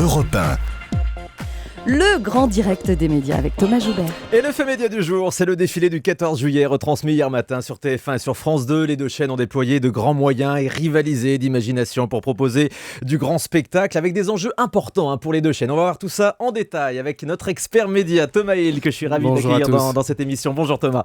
Europe 1. Le grand direct des médias avec Thomas Joubert. Et le fait média du jour, c'est le défilé du 14 juillet retransmis hier matin sur TF1 et sur France 2. Les deux chaînes ont déployé de grands moyens et rivalisé d'imagination pour proposer du grand spectacle avec des enjeux importants pour les deux chaînes. On va voir tout ça en détail avec notre expert média Thomas Hill que je suis ravi d'accueillir dans cette émission. Bonjour Thomas.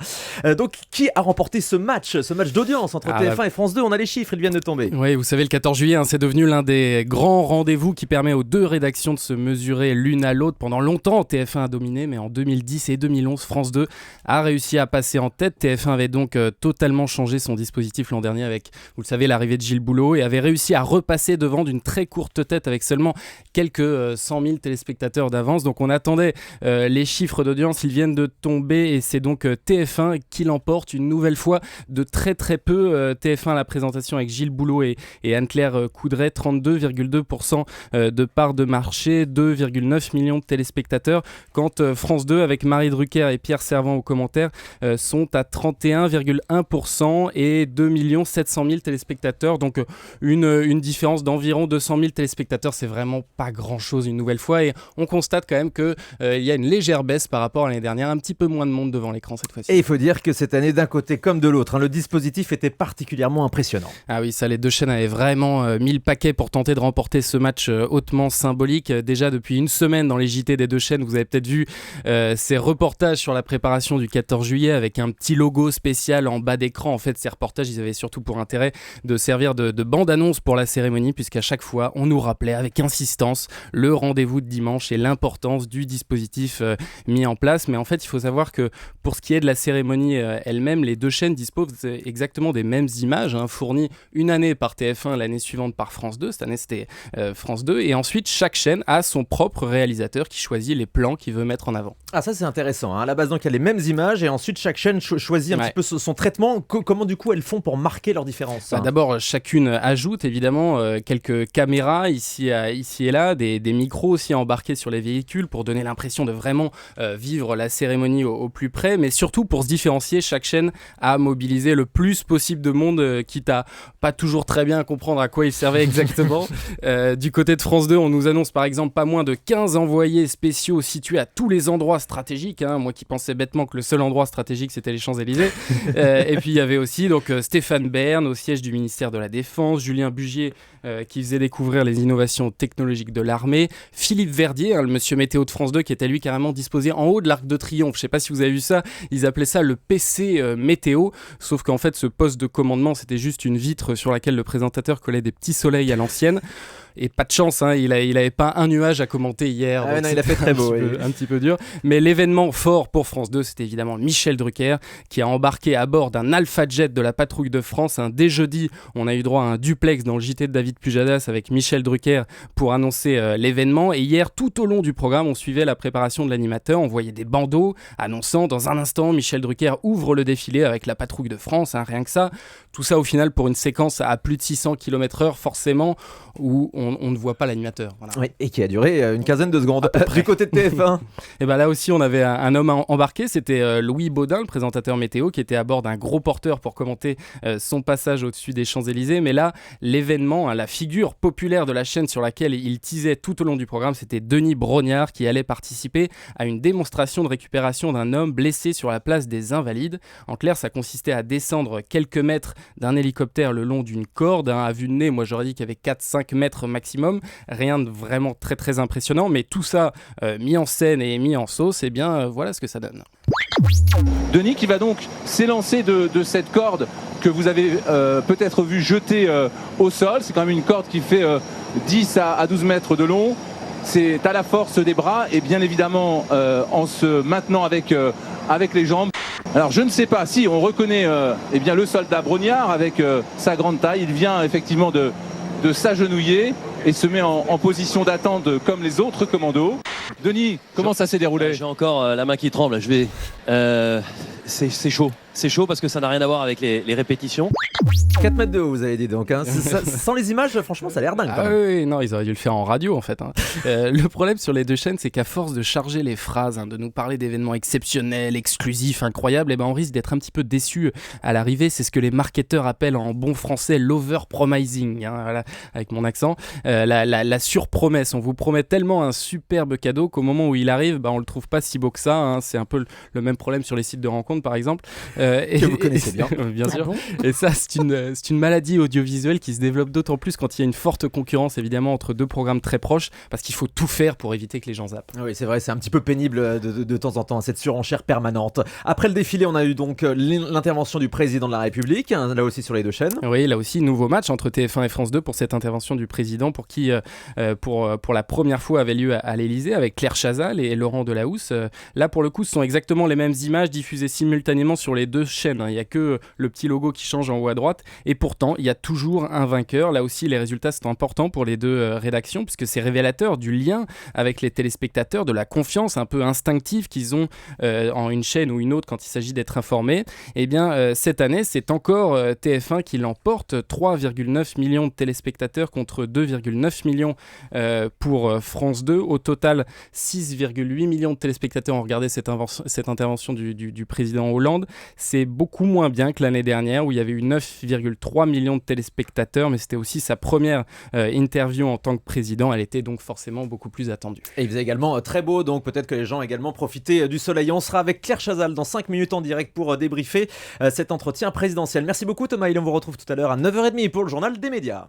Donc qui a remporté ce match d'audience entre TF1 et France 2? On a les chiffres, ils viennent de tomber. Oui, vous savez, le 14 juillet, c'est devenu l'un des grands rendez-vous qui permet aux deux rédactions de se mesurer l'une à l'autre. Pendant longtemps, TF1 a dominé, mais en 2010 et 2011, France 2 a réussi à passer en tête. TF1 avait donc totalement changé son dispositif l'an dernier avec, vous le savez, l'arrivée de Gilles Boulot et avait réussi à repasser devant d'une très courte tête avec seulement quelques 100 000 téléspectateurs d'avance. Donc on attendait les chiffres d'audience, ils viennent de tomber et c'est donc TF1 qui l'emporte une nouvelle fois de très très peu. TF1 à la présentation avec Gilles Boulot et Anne-Claire Coudray, 32,2% de part de marché, 2,9 millions de téléspectateurs. Quand France 2 avec Marie Drucker et Pierre Servant aux commentaires sont à 31,1% et 2 700 000 téléspectateurs. Donc une différence d'environ 200 000 téléspectateurs, c'est vraiment pas grand chose une nouvelle fois et on constate quand même qu'il y a une légère baisse par rapport à l'année dernière, un petit peu moins de monde devant l'écran cette fois-ci. Et il faut dire que cette année, d'un côté comme de l'autre, le dispositif était particulièrement impressionnant. Ah oui, ça, les deux chaînes avaient vraiment mis le paquet pour tenter de remporter ce match hautement symbolique. Déjà depuis une semaine dans les JT des deux chaînes, vous avez peut-être vu ces reportages sur la préparation du 14 juillet avec un petit logo spécial en bas d'écran. En fait, ces reportages, ils avaient surtout pour intérêt de servir de bande-annonce pour la cérémonie, puisqu'à chaque fois, on nous rappelait avec insistance le rendez-vous de dimanche et l'importance du dispositif mis en place. Mais en fait, il faut savoir que pour ce qui est de la cérémonie elle-même, les deux chaînes disposent exactement des mêmes images, fournies une année par TF1, l'année suivante par France 2. Cette année, c'était France 2. Et ensuite, chaque chaîne a son propre réalisateur qui choisit les plans qu'il veut mettre en avant. Ah, ça c'est intéressant. À la base, donc il y a les mêmes images et ensuite chaque chaîne choisit un petit peu son traitement. Comment du coup elles font pour marquer leur différence? D'abord, chacune ajoute évidemment quelques caméras ici et là, des micros aussi embarqués sur les véhicules pour donner l'impression de vraiment vivre la cérémonie au plus près, mais surtout pour se différencier, chaque chaîne a mobilisé le plus possible de monde, quitte à pas toujours très bien comprendre à quoi il servait exactement. Du côté de France 2, on nous annonce par exemple pas moins de 15 envoyés spéciaux situés à tous les endroits stratégiques. Moi qui pensais bêtement que le seul endroit stratégique c'était les Champs-Élysées. Et puis il y avait aussi donc Stéphane Bern au siège du ministère de la Défense, Julien Bugier qui faisait découvrir les innovations technologiques de l'armée, Philippe Verdier, le monsieur météo de France 2 qui était lui carrément disposé en haut de l'Arc de Triomphe. Je sais pas si vous avez vu ça, ils appelaient ça le PC météo, sauf qu'en fait ce poste de commandement c'était juste une vitre sur laquelle le présentateur collait des petits soleils à l'ancienne. Et pas de chance, il avait pas un nuage à commenter hier. Non, il a fait très beau. Un petit peu dur. Mais l'événement fort pour France 2, c'était évidemment Michel Drucker qui a embarqué à bord d'un Alpha Jet de la patrouille de France. Dès jeudi, on a eu droit à un duplex dans le JT de David Pujadas avec Michel Drucker pour annoncer l'événement. Et hier, tout au long du programme, on suivait la préparation de l'animateur. On voyait des bandeaux annonçant dans un instant, Michel Drucker ouvre le défilé avec la patrouille de France. Rien que ça. Tout ça au final pour une séquence à plus de 600 km/h forcément où on ne voit pas l'animateur. Voilà. Oui, et qui a duré une quinzaine de secondes. Du côté de TF1. Et là aussi on avait un homme embarqué, c'était Louis Baudin, le présentateur météo, qui était à bord d'un gros porteur pour commenter son passage au-dessus des Champs-Élysées. Mais là, l'événement, la figure populaire de la chaîne sur laquelle il teasait tout au long du programme, c'était Denis Brognard qui allait participer à une démonstration de récupération d'un homme blessé sur la place des Invalides. En clair, ça consistait à descendre quelques mètres d'un hélicoptère le long d'une corde. À vue de nez, moi j'aurais dit qu'il y avait 4-5 mètres maximum. Rien de vraiment très très impressionnant, mais tout ça mis en scène et mis en sauce, voilà ce que ça donne. Denis qui va donc s'élancer de cette corde que vous avez peut-être vu jeter au sol. C'est quand même une corde qui fait 10 à 12 mètres de long. C'est à la force des bras et bien évidemment en se maintenant avec les jambes. Alors je ne sais pas si on reconnaît le soldat Brognard avec sa grande taille. Il vient effectivement de s'agenouiller et se met en position d'attente comme les autres commandos. Denis, comment ça s'est déroulé? J'ai encore la main qui tremble. C'est chaud. c'est chaud parce que ça n'a rien à voir avec les répétitions. 4 mètres de haut, vous avez dit donc. Hein. Sans les images, franchement, ça a l'air dingue. Quand Ah même. oui, non, ils auraient dû le faire en radio en fait. Hein. Le problème sur les deux chaînes, c'est qu'à force de charger les phrases, de nous parler d'événements exceptionnels, exclusifs, incroyables, on risque d'être un petit peu déçus à l'arrivée. C'est ce que les marketeurs appellent en bon français l'over-promising, voilà, avec mon accent. La surpromesse. On vous promet tellement un superbe cadeau qu'au moment où il arrive, on le trouve pas si beau que ça. Hein. C'est un peu le même problème sur les sites de rencontres, par exemple. Que vous connaissez bien. Bien sûr. Ah bon Et ça, c'est une maladie audiovisuelle qui se développe d'autant plus quand il y a une forte concurrence, évidemment, entre deux programmes très proches, parce qu'il faut tout faire pour éviter que les gens zappent. Oui, c'est vrai, c'est un petit peu pénible de temps en temps, cette surenchère permanente. Après le défilé, on a eu donc l'intervention du président de la République, hein, là aussi sur les deux chaînes. Oui, là aussi, nouveau match entre TF1 et France 2 pour cette intervention du président pour qui, pour la première fois, avait lieu à l'Elysée avec Claire Chazal et Laurent Delahousse. Là, pour le coup, ce sont exactement les mêmes images diffusées simultanément sur les deux chaînes. Il n'y a que le petit logo qui change en haut à droite. Et pourtant, il y a toujours un vainqueur. Là aussi, les résultats sont importants pour les deux rédactions puisque c'est révélateur du lien avec les téléspectateurs, de la confiance un peu instinctive qu'ils ont en une chaîne ou une autre quand il s'agit d'être informés. Eh bien, cette année, c'est encore TF1 qui l'emporte. 3,9 millions de téléspectateurs contre 2,9 millions pour France 2. Au total, 6,8 millions de téléspectateurs ont regardé cette intervention du président Hollande. C'est beaucoup moins bien que l'année dernière où il y avait eu 9,3 millions de téléspectateurs, mais c'était aussi sa première interview en tant que président. Elle était donc forcément beaucoup plus attendue. Et il faisait également très beau, donc peut-être que les gens ont également profité du soleil. On sera avec Claire Chazal dans 5 minutes en direct pour débriefer cet entretien présidentiel. Merci beaucoup Thomas, et on vous retrouve tout à l'heure à 9h30 pour le journal des médias.